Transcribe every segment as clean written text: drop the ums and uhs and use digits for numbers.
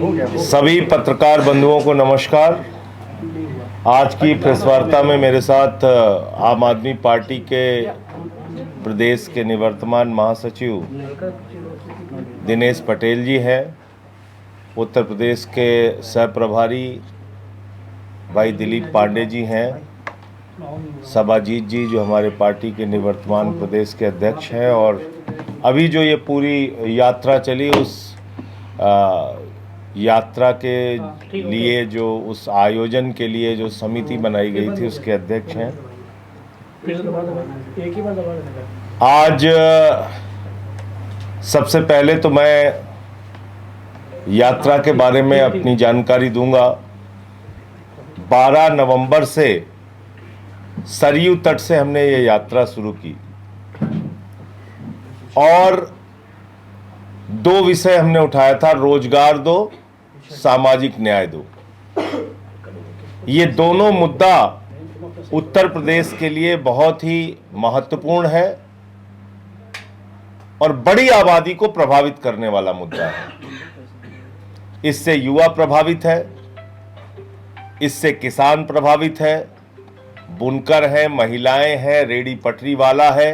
सभी पत्रकार बंधुओं को नमस्कार। आज की प्रेस वार्ता में मेरे साथ आम आदमी पार्टी के प्रदेश के निवर्तमान महासचिव दिनेश पटेल जी हैं, उत्तर प्रदेश के सह प्रभारी भाई दिलीप पांडे जी हैं, सबाजीत जी जो हमारे पार्टी के निवर्तमान प्रदेश के अध्यक्ष हैं, और अभी जो ये पूरी यात्रा चली उस यात्रा के लिए जो उस आयोजन के लिए जो समिति बनाई गई थी उसके अध्यक्ष हैं। आज सबसे पहले तो मैं यात्रा के बारे में अपनी जानकारी दूंगा। 12 नवंबर से सरयू तट से हमने ये यात्रा शुरू की और 2 विषय हमने उठाया था, रोजगार दो, सामाजिक न्याय दो। ये दोनों मुद्दा उत्तर प्रदेश के लिए बहुत ही महत्वपूर्ण है और बड़ी आबादी को प्रभावित करने वाला मुद्दा है। इससे युवा प्रभावित है, इससे किसान प्रभावित है, बुनकर हैं, महिलाएं हैं, रेडी पटरी वाला है।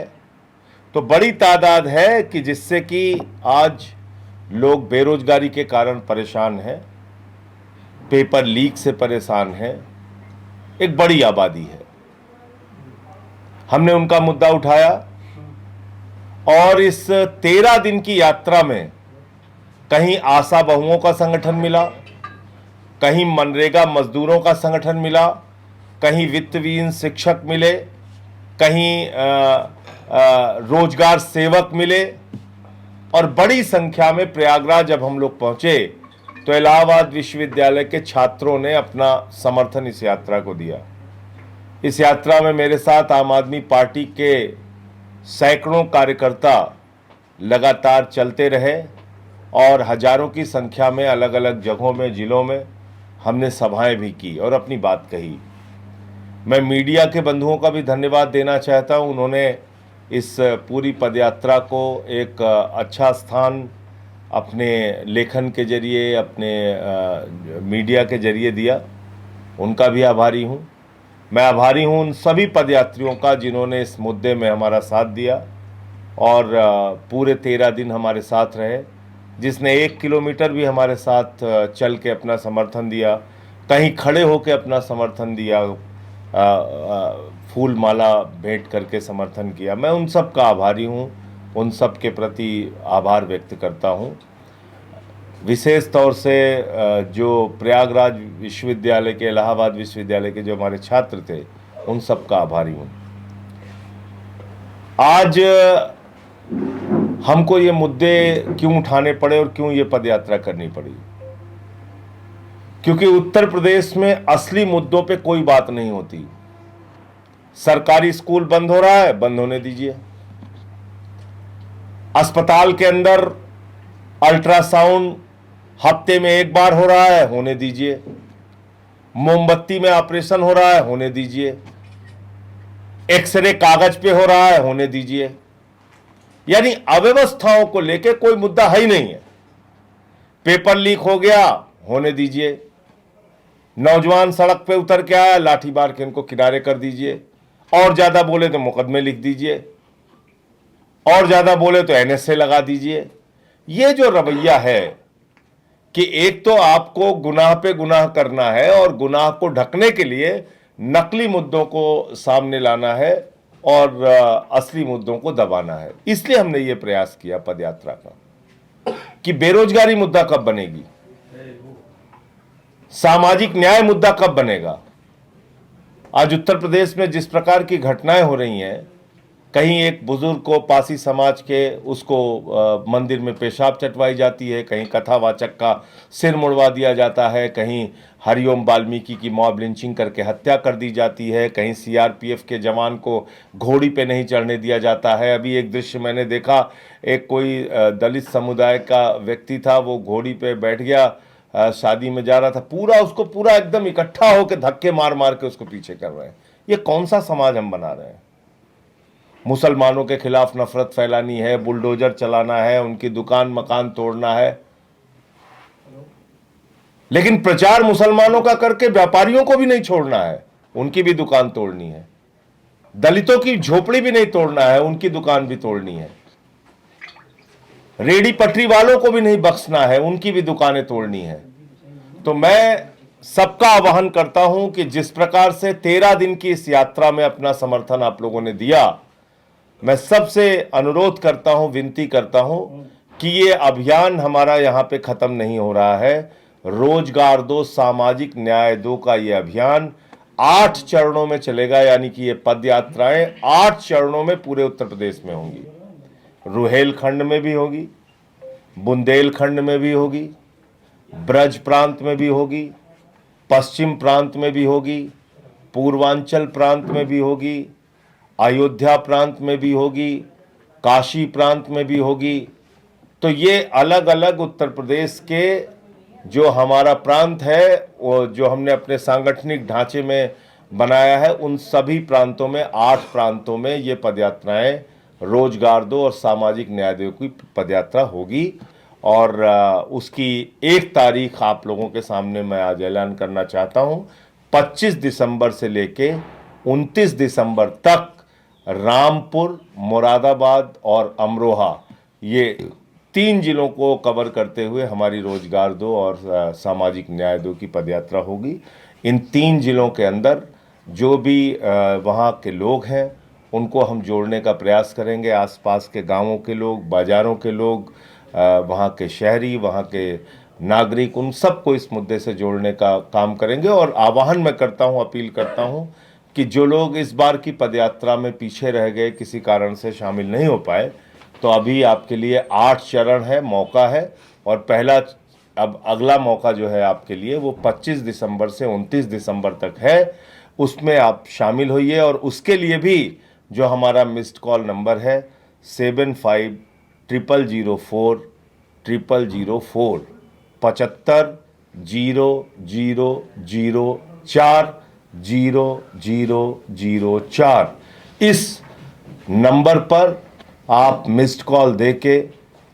तो बड़ी तादाद है कि जिससे कि आज लोग बेरोजगारी के कारण परेशान हैं, पेपर लीक से परेशान हैं, एक बड़ी आबादी है। हमने उनका मुद्दा उठाया और इस 13 दिन की यात्रा में कहीं आशा बहुओं का संगठन मिला, कहीं मनरेगा मजदूरों का संगठन मिला, कहीं वित्तविहीन शिक्षक मिले, कहीं रोजगार सेवक मिले, और बड़ी संख्या में प्रयागराज जब हम लोग पहुंचे तो इलाहाबाद विश्वविद्यालय के छात्रों ने अपना समर्थन इस यात्रा को दिया। इस यात्रा में मेरे साथ आम आदमी पार्टी के सैकड़ों कार्यकर्ता लगातार चलते रहे और हजारों की संख्या में अलग अलग जगहों में, जिलों में हमने सभाएं भी की और अपनी बात कही। मैं मीडिया के बंधुओं का भी धन्यवाद देना चाहता हूं। उन्होंने इस पूरी पदयात्रा को एक अच्छा स्थान अपने लेखन के जरिए, अपने मीडिया के जरिए दिया। उनका भी आभारी हूं। मैं आभारी हूं उन सभी पदयात्रियों का जिन्होंने इस मुद्दे में हमारा साथ दिया और पूरे 13 दिन हमारे साथ रहे। जिसने 1 किलोमीटर भी हमारे साथ चल के अपना समर्थन दिया, कहीं खड़े होकर अपना समर्थन दिया, फूल माला भेंट करके समर्थन किया, मैं उन सब का आभारी हूं। उन सब के प्रति आभार व्यक्त करता हूं। विशेष तौर से जो प्रयागराज विश्वविद्यालय के, इलाहाबाद विश्वविद्यालय के जो हमारे छात्र थे, उन सब का आभारी हूं। आज हमको ये मुद्दे क्यों उठाने पड़े और क्यों ये पदयात्रा करनी पड़ी? क्योंकि उत्तर प्रदेश में असली मुद्दों पे कोई बात नहीं होती। सरकारी स्कूल बंद हो रहा है, बंद होने दीजिए। अस्पताल के अंदर अल्ट्रासाउंड हफ्ते में 1 बार हो रहा है, होने दीजिए। मोमबत्ती में ऑपरेशन हो रहा है, होने दीजिए। एक्सरे कागज पे हो रहा है, होने दीजिए। यानी अव्यवस्थाओं को लेके कोई मुद्दा है ही नहीं है। पेपर लीक हो गया, होने दीजिए। नौजवान सड़क पे उतर के आया, लाठी मार के इनको किनारे कर दीजिए। और ज्यादा बोले तो मुकदमे लिख दीजिए, और ज्यादा बोले तो एनएसए लगा दीजिए। ये जो रवैया है कि एक तो आपको गुनाह पे गुनाह करना है और गुनाह को ढकने के लिए नकली मुद्दों को सामने लाना है और असली मुद्दों को दबाना है। इसलिए हमने ये प्रयास किया पदयात्रा का कि बेरोजगारी मुद्दा कब बनेगी, सामाजिक न्याय मुद्दा कब बनेगा। आज उत्तर प्रदेश में जिस प्रकार की घटनाएं हो रही हैं, कहीं एक बुजुर्ग को पासी समाज के उसको मंदिर में पेशाब चटवाई जाती है, कहीं कथावाचक का सिर मुड़वा दिया जाता है, कहीं हरिओम वाल्मीकि की मॉब लिंचिंग करके हत्या कर दी जाती है, कहीं सीआरपीएफ के जवान को घोड़ी पे नहीं चढ़ने दिया जाता है। अभी एक दृश्य मैंने देखा, एक कोई दलित समुदाय का व्यक्ति था, वो घोड़ी पे बैठ गया, शादी में जा रहा था, उसको पूरा एकदम इकट्ठा होकर धक्के मार मार के उसको पीछे कर रहे हैं। ये कौन सा समाज हम बना रहे हैं? मुसलमानों के खिलाफ नफरत फैलानी है, बुलडोजर चलाना है, उनकी दुकान मकान तोड़ना है। लेकिन प्रचार मुसलमानों का करके व्यापारियों को भी नहीं छोड़ना है, उनकी भी दुकान तोड़नी है। दलितों की झोपड़ी भी नहीं तोड़ना है, उनकी दुकान भी तोड़नी है। रेडी पटरी वालों को भी नहीं बख्शना है, उनकी भी दुकानें तोड़नी है। तो मैं सबका आह्वान करता हूं कि जिस प्रकार से 13 दिन की इस यात्रा में अपना समर्थन आप लोगों ने दिया, मैं सबसे अनुरोध करता हूं, विनती करता हूं कि ये अभियान हमारा यहां पे खत्म नहीं हो रहा है। रोजगार दो, सामाजिक न्याय दो का ये अभियान 8 चरणों में चलेगा, यानी कि ये पद यात्राएं 8 चरणों में पूरे उत्तर प्रदेश में होंगी। रुहेलखंड में भी होगी, बुंदेलखंड में भी होगी, ब्रज प्रांत में भी होगी, पश्चिम प्रांत में भी होगी, पूर्वांचल प्रांत में भी होगी, अयोध्या प्रांत में भी होगी, काशी प्रांत में भी होगी। तो ये अलग अलग उत्तर प्रदेश के जो हमारा प्रांत है, वो जो हमने अपने सांगठनिक ढांचे में बनाया है, उन सभी प्रांतों में 8 प्रांतों में ये पदयात्राएं रोजगार दो और सामाजिक न्याय दो की पदयात्रा होगी। और उसकी 1 तारीख आप लोगों के सामने मैं आज ऐलान करना चाहता हूं। 25 दिसंबर से लेके 29 दिसंबर तक रामपुर, मुरादाबाद और अमरोहा, ये 3 जिलों को कवर करते हुए हमारी रोजगार दो और सामाजिक न्याय दो की पदयात्रा होगी। इन 3 जिलों के अंदर जो भी वहाँ के लोग हैं उनको हम जोड़ने का प्रयास करेंगे। आसपास के गांवों के लोग, बाजारों के लोग, वहाँ के शहरी, वहाँ के नागरिक, उन सबको इस मुद्दे से जोड़ने का काम करेंगे। और आह्वान मैं करता हूँ, अपील करता हूँ कि जो लोग इस बार की पदयात्रा में पीछे रह गए, किसी कारण से शामिल नहीं हो पाए, तो अभी आपके लिए 8 चरण है, मौका है। और पहला, अब अगला मौका जो है आपके लिए वो 25 दिसंबर से 29 दिसंबर तक है, उसमें आप शामिल होइए। और उसके लिए भी जो हमारा मिस्ड कॉल नंबर है 750004 0004 750004 इस नंबर पर आप मिस्ड कॉल देके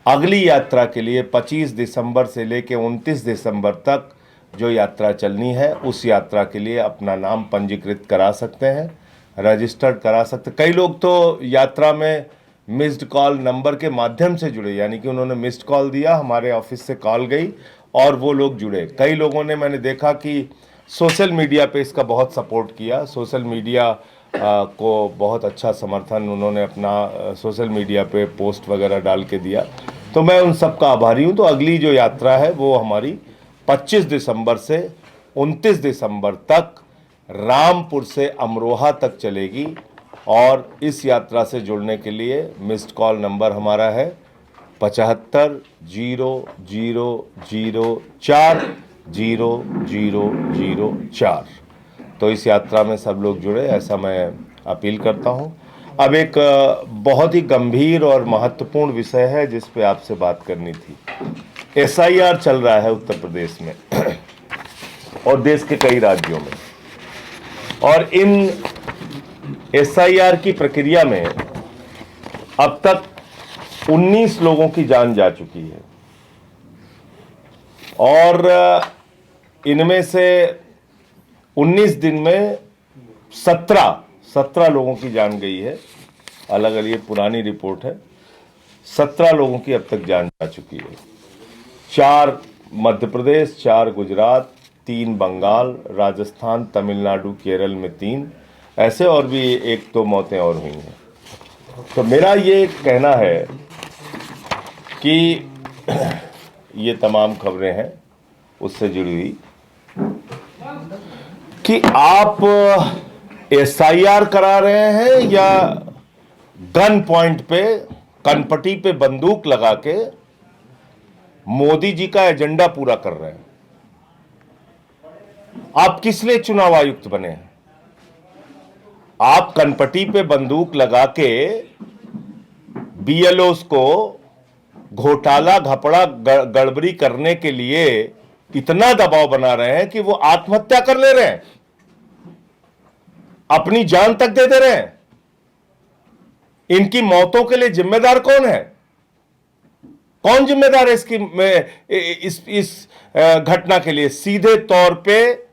अगली यात्रा के लिए 25 दिसंबर से लेके 29 दिसंबर तक जो यात्रा चलनी है, उस यात्रा के लिए अपना नाम पंजीकृत करा सकते हैं, रजिस्टर्ड करा सकते। कई लोग तो यात्रा में मिस्ड कॉल नंबर के माध्यम से जुड़े, यानी कि उन्होंने मिस्ड कॉल दिया, हमारे ऑफिस से कॉल गई और वो लोग जुड़े। कई लोगों ने, मैंने देखा कि सोशल मीडिया पे इसका बहुत सपोर्ट किया, सोशल मीडिया को बहुत अच्छा समर्थन उन्होंने अपना सोशल मीडिया पे पोस्ट वगैरह डाल के दिया। तो मैं उन सब का आभारी हूँ। तो अगली जो यात्रा है वो हमारी 25 दिसंबर से 29 दिसंबर तक रामपुर से अमरोहा तक चलेगी। और इस यात्रा से जुड़ने के लिए मिस्ड कॉल नंबर हमारा है 7500040004। तो इस यात्रा में सब लोग जुड़े, ऐसा मैं अपील करता हूं। अब एक बहुत ही गंभीर और महत्वपूर्ण विषय है जिस पे आपसे बात करनी थी। SIR चल रहा है उत्तर प्रदेश में और देश के कई राज्यों में, और इन SIR की प्रक्रिया में अब तक 19 लोगों की जान जा चुकी है और इनमें से 19 दिन में 17 लोगों की जान गई है। अलग अलग, ये पुरानी रिपोर्ट है। 17 लोगों की अब तक जान जा चुकी है। 4 मध्य प्रदेश, 4 गुजरात, 3 बंगाल, राजस्थान, तमिलनाडु, केरल में 3, ऐसे और भी 1-2 मौतें और हुई हैं। तो मेरा ये कहना है कि ये तमाम खबरें हैं उससे जुड़ी हुई कि आप SIR करा रहे हैं या गन पॉइंट पे, कनपटी पे बंदूक लगा के मोदी जी का एजेंडा पूरा कर रहे हैं। आप किस लिए चुनाव आयुक्त बने हैं? आप कनपटी पे बंदूक लगा के BLOs को घोटाला, घपड़ा, गड़बड़ी करने के लिए इतना दबाव बना रहे हैं कि वो आत्महत्या कर ले रहे हैं, अपनी जान तक दे दे रहे हैं। इनकी मौतों के लिए जिम्मेदार कौन है? कौन जिम्मेदार है इसकी, इस घटना के लिए सीधे तौर पे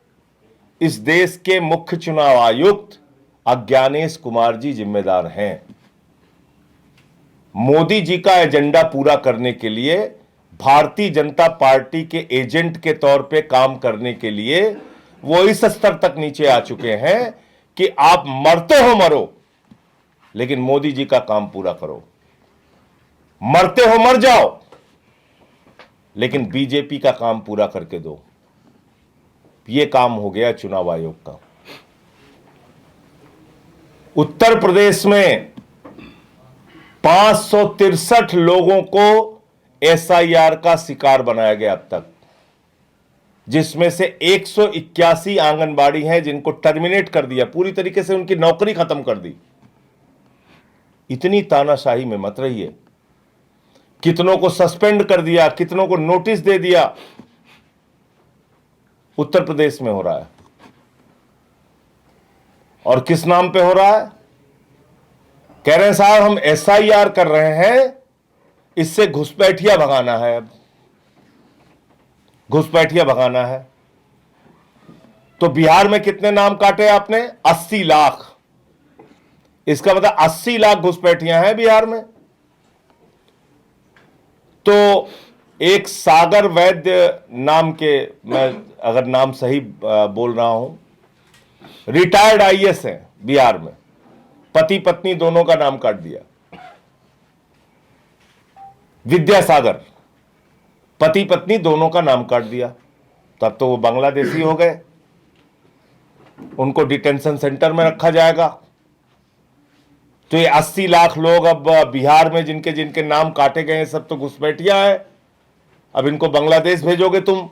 इस देश के मुख्य चुनाव आयुक्त अज्ञानेश कुमार जी जिम्मेदार हैं। मोदी जी का एजेंडा पूरा करने के लिए, भारतीय जनता पार्टी के एजेंट के तौर पे काम करने के लिए वो इस स्तर तक नीचे आ चुके हैं कि आप मरते हो मरो, लेकिन मोदी जी का काम पूरा करो। मरते हो मर जाओ, लेकिन बीजेपी का काम पूरा करके दो। यह काम हो गया चुनाव आयोग का। उत्तर प्रदेश में 563 लोगों को एसआईआर का शिकार बनाया गया अब तक, जिसमें से 181 आंगनबाड़ी हैं जिनको टर्मिनेट कर दिया, पूरी तरीके से उनकी नौकरी खत्म कर दी। इतनी तानाशाही में मत रहिए। कितनों को सस्पेंड कर दिया, कितनों को नोटिस दे दिया। उत्तर प्रदेश में हो रहा है, और किस नाम पे हो रहा है? कह रहे हैं साहब हम एसआईआर कर रहे हैं, इससे घुसपैठिया भगाना है। अब घुसपैठिया भगाना है तो बिहार में कितने नाम काटे आपने? 80 लाख। इसका मतलब 80 लाख घुसपैठियां हैं बिहार में। तो एक सागर वैद्य नाम के, मैं अगर नाम सही बोल रहा हूं, रिटायर्ड आईएएस हैं बिहार में, पति पत्नी दोनों का नाम काट दिया। विद्यासागर, पति पत्नी दोनों का नाम काट दिया। तब तो वो बांग्लादेशी हो गए, उनको डिटेंशन सेंटर में रखा जाएगा। तो ये 80 लाख लोग अब बिहार में जिनके जिनके नाम काटे गए हैं, सब तो घुसपैठिया है। अब इनको बांग्लादेश भेजोगे तुम।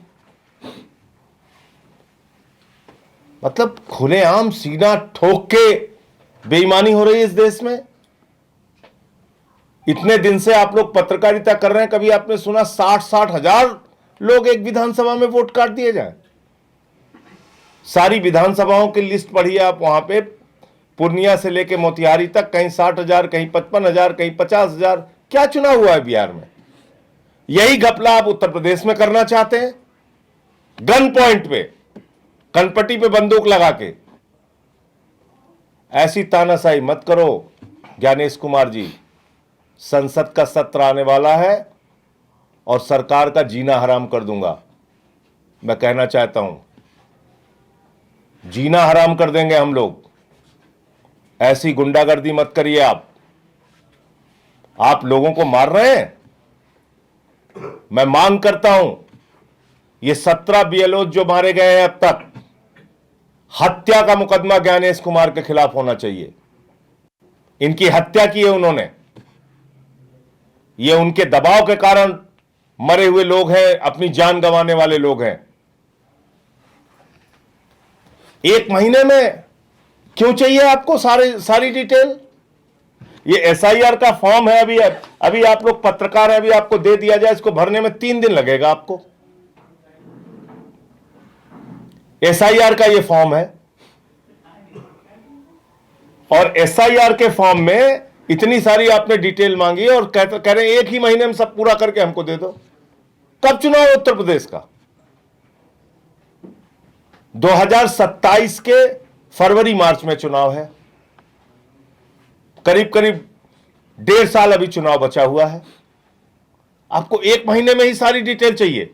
मतलब खुलेआम सीना ठोक के बेईमानी हो रही है इस देश में। इतने दिन से आप लोग पत्रकारिता कर रहे हैं, कभी आपने सुना 60-60 हजार लोग एक विधानसभा में वोट काट दिए जाए? सारी विधानसभाओं की लिस्ट पढ़िए आप, वहां पे पूर्णिया से लेके मोतिहारी तक, कहीं 60,000, कहीं 55,000, कहीं 50,000। क्या चुनाव हुआ है बिहार में? यही घपला आप उत्तर प्रदेश में करना चाहते हैं, गन पॉइंट पे, कनपट्टी पे बंदूक लगा के। ऐसी तानाशाही मत करो ज्ञानेश कुमार जी। संसद का सत्र आने वाला है और सरकार का जीना हराम कर दूंगा। मैं कहना चाहता हूं, जीना हराम कर देंगे हम लोग। ऐसी गुंडागर्दी मत करिए आप लोगों को मार रहे हैं। मैं मांग करता हूं, ये 17 बीएलओ जो मारे गए हैं अब तक, हत्या का मुकदमा ज्ञानेश कुमार के खिलाफ होना चाहिए। इनकी हत्या की है उन्होंने, ये उनके दबाव के कारण मरे हुए लोग हैं, अपनी जान गंवाने वाले लोग हैं। 1 महीने में क्यों चाहिए आपको सारी डिटेल? ये एसआईआर का फॉर्म है, अभी आप लोग पत्रकार हैं, अभी आपको दे दिया जाए, इसको भरने में 3 दिन लगेगा आपको। एसआईआर का ये फॉर्म है, और एसआईआर के फॉर्म में इतनी सारी आपने डिटेल मांगी और कह रहे हैं 1 ही महीने में सब पूरा करके हमको दे दो। कब चुनाव है उत्तर प्रदेश का? 2027 के फरवरी मार्च में चुनाव है। करीब करीब 1.5 साल अभी चुनाव बचा हुआ है। आपको 1 महीने में ही सारी डिटेल चाहिए?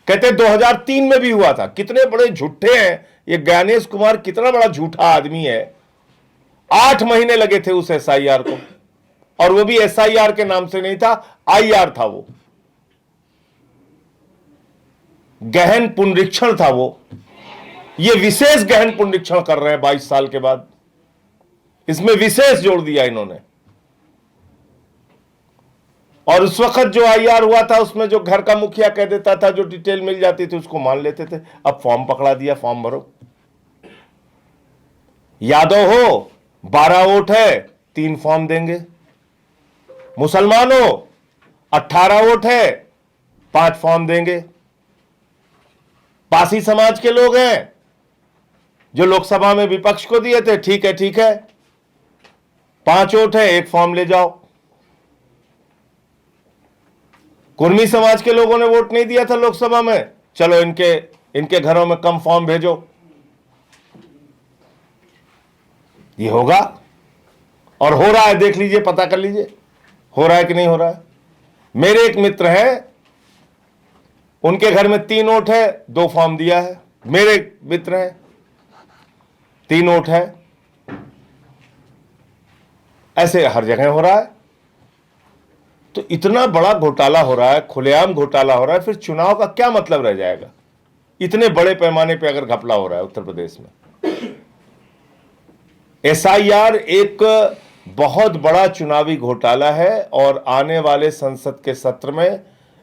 कहते 2003 में भी हुआ था। कितने बड़े झूठे हैं ये ज्ञानेश कुमार, कितना बड़ा झूठा आदमी है। 8 महीने लगे थे उस एसआईआर को, और वो भी एसआईआर के नाम से नहीं था, आईआर था वो, गहन पुनरीक्षण था वो। ये विशेष गहन पुनरीक्षण कर रहे हैं 22 साल के बाद, इसमें विशेष जोड़ दिया इन्होंने। और उस वक्त जो आईआर हुआ था उसमें जो घर का मुखिया कह देता था, जो डिटेल मिल जाती थी उसको मान लेते थे। अब फॉर्म पकड़ा दिया, फॉर्म भरो। यादव हो 12 वोट है 3 फॉर्म देंगे। मुसलमान हो 18 वोट है 5 फॉर्म देंगे। पासी समाज के लोग हैं जो लोकसभा में विपक्ष को दिए थे, ठीक है 5 वोट है 1 फॉर्म ले जाओ। कुर्मी समाज के लोगों ने वोट नहीं दिया था लोकसभा में, चलो इनके घरों में कम फॉर्म भेजो। ये होगा और हो रहा है, देख लीजिए, पता कर लीजिए हो रहा है कि नहीं हो रहा है। मेरे एक मित्र हैं, उनके घर में 3 वोट है, 2 फॉर्म दिया है। मेरे मित्र हैं, 3 वोट है। ऐसे हर जगह हो रहा है। तो इतना बड़ा घोटाला हो रहा है, खुलेआम घोटाला हो रहा है, फिर चुनाव का क्या मतलब रह जाएगा? इतने बड़े पैमाने पे अगर घपला हो रहा है उत्तर प्रदेश में। एसआईआर एक बहुत बड़ा चुनावी घोटाला है और आने वाले संसद के सत्र में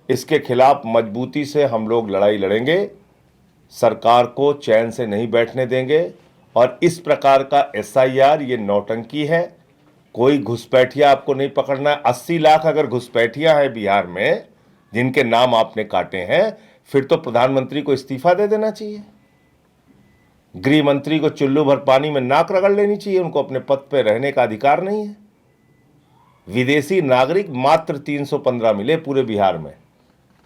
इसके खिलाफ मजबूती से हम लोग लड़ाई लड़ेंगे, सरकार को चैन से नहीं बैठने देंगे। और इस प्रकार का एसआईआर ये नौटंकी है, कोई घुसपैठिया आपको नहीं पकड़ना है। 80 लाख अगर घुसपैठिया है बिहार में जिनके नाम आपने काटे हैं, फिर तो प्रधानमंत्री को इस्तीफा दे देना चाहिए, गृह मंत्री को चुल्लू भर पानी में नाक रगड़ लेनी चाहिए, उनको अपने पद पर रहने का अधिकार नहीं है। विदेशी नागरिक मात्र 315 मिले पूरे बिहार में,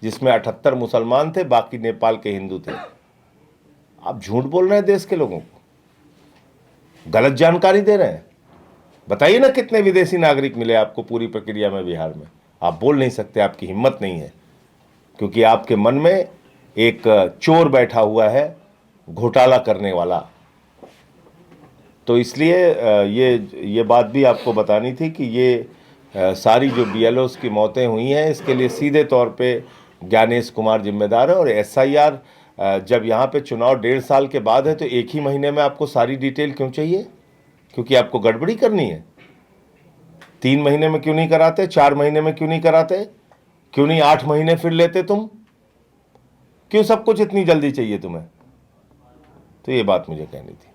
जिसमें 78 मुसलमान थे, बाकी नेपाल के हिंदू थे। आप झूठ बोल रहे हैं, देश के लोगों को गलत जानकारी दे रहे हैं। बताइए ना कितने विदेशी नागरिक मिले आपको पूरी प्रक्रिया में बिहार में? आप बोल नहीं सकते, आपकी हिम्मत नहीं है, क्योंकि आपके मन में एक चोर बैठा हुआ है, घोटाला करने वाला। तो इसलिए ये बात भी आपको बतानी थी कि ये सारी जो बीएलओस की मौतें हुई हैं, इसके लिए सीधे तौर पे ज्ञानेश कुमार जिम्मेदार है। और एसआईआर जब यहाँ पे चुनाव 1.5 साल के बाद है, तो एक ही महीने में आपको सारी डिटेल क्यों चाहिए? क्योंकि आपको गड़बड़ी करनी है। 3 महीने में क्यों नहीं कराते? 4 महीने में क्यों नहीं कराते? क्यों नहीं 8 महीने फिर लेते तुम? क्यों सब कुछ इतनी जल्दी चाहिए तुम्हें? तो ये बात मुझे कहनी थी।